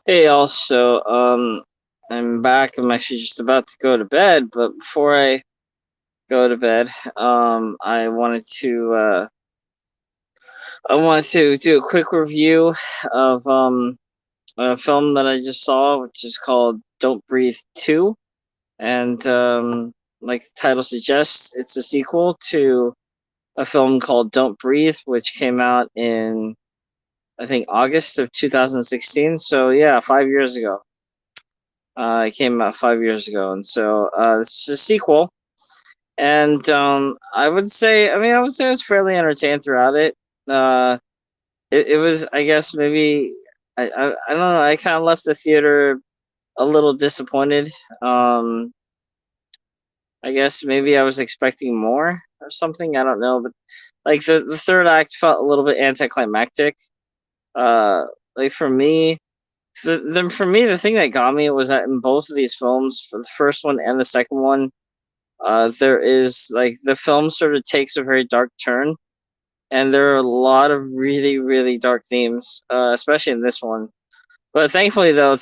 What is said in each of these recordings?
Hey, also, I'm back. I'm actually just about to go to bed, but before I go to bed, I wanted to do a quick review of a film that I just saw, which is called Don't Breathe 2. And like the title suggests, it's a sequel to a film called Don't Breathe, which came out in I think August of 2016. So yeah, 5 years ago. It came out 5 years ago, and so it's a sequel. And I would say I was fairly entertained throughout it. Uh, it was, I guess, maybe I don't know. I kind of left the theater a little disappointed. Um, I guess maybe I was expecting more or something. I don't know, but like the third act felt a little bit anticlimactic. Uh, like for me, for me, the thing that got me was that in both of these films, for the first one and the second one, there is like the film sort of takes a very dark turn, and there are a lot of really, really dark themes, especially in this one. But thankfully though,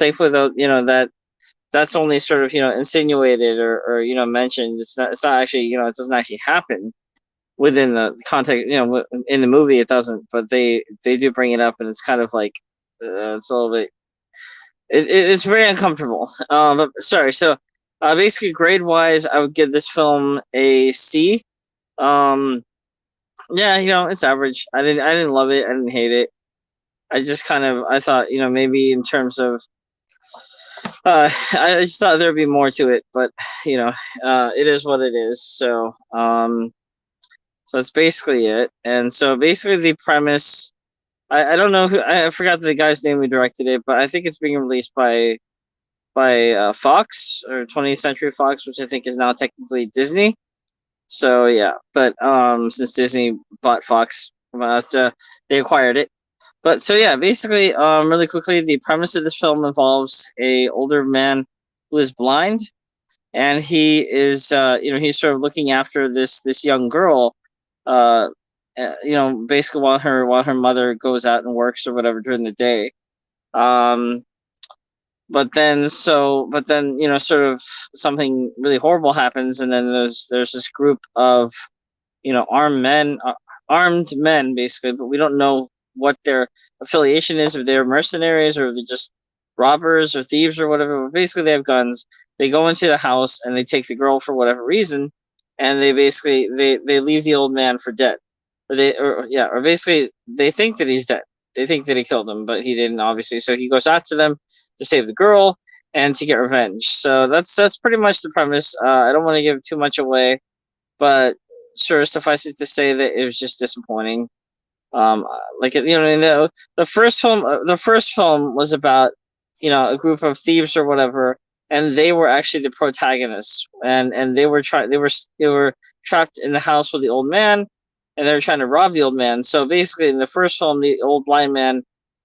that's only sort of insinuated or mentioned. It's not actually it doesn't actually happen within the context. In the movie it doesn't, but they do bring it up, and it's kind of like it's a little bit. It's very uncomfortable. But sorry. So, basically, grade wise, I would give this film a C. Um, yeah, it's average. I didn't love it. I didn't hate it. I thought, maybe in terms of, I just thought there'd be more to it, but you know, it is what it is. So that's basically it. And so basically the premise, I don't know I forgot the guy's name who directed it, but I think it's being released by Fox or 20th Century Fox, which I think is now technically Disney. So yeah, but since Disney bought Fox, they acquired it. But so yeah, basically, really quickly, the premise of this film involves a older man who is blind, and he is, he's sort of looking after this young girl, uh, basically while her mother goes out and works or whatever during the day. Um, but then sort of something really horrible happens, and then there's this group of armed men basically, but we don't know what their affiliation is, if they're mercenaries or if they're just robbers or thieves or whatever. But basically, they have guns. They go into the house and they take the girl for whatever reason, and they leave the old man for dead. Or basically they think that he's dead. They think that he killed him, but he didn't, obviously. So he goes after them to save the girl and to get revenge. So that's pretty much the premise. I don't want to give too much away, but sure, suffice it to say that it was just disappointing. Like the first film was about a group of thieves or whatever, and they were actually the protagonists, and they were trapped in the house with the old man, and they were trying to rob the old man. So basically, in the first film, the old blind man,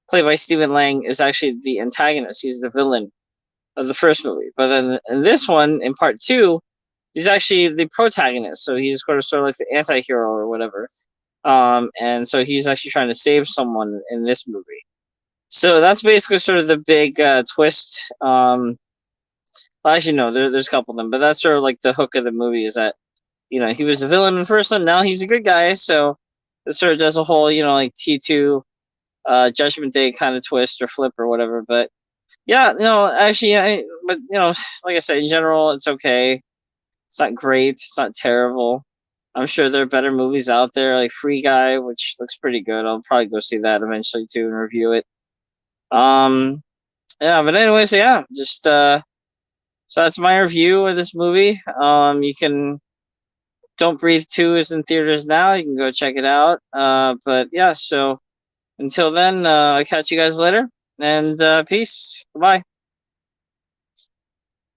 played by Stephen Lang, is actually the antagonist. He's the villain of the first movie. But then in this one, in part two, he's actually the protagonist. So he's sort of like the anti-hero or whatever. And so he's actually trying to save someone in this movie. So that's basically sort of the big twist. Well, actually, no, there's a couple of them, but that's sort of like the hook of the movie is that he was a villain in the first one, now he's a good guy. So it sort of does a whole like T2 Judgment Day kind of twist or flip or whatever. But yeah, actually, but like I said, in general, it's okay. It's not great. It's not terrible. I'm sure there are better movies out there, like Free Guy, which looks pretty good. I'll probably go see that eventually too and review it. Um, yeah, but anyways, yeah, just so that's my review of this movie. You can Don't Breathe 2 is in theaters now. You can go check it out. But yeah, so until then, I'll catch you guys later, and peace. Goodbye.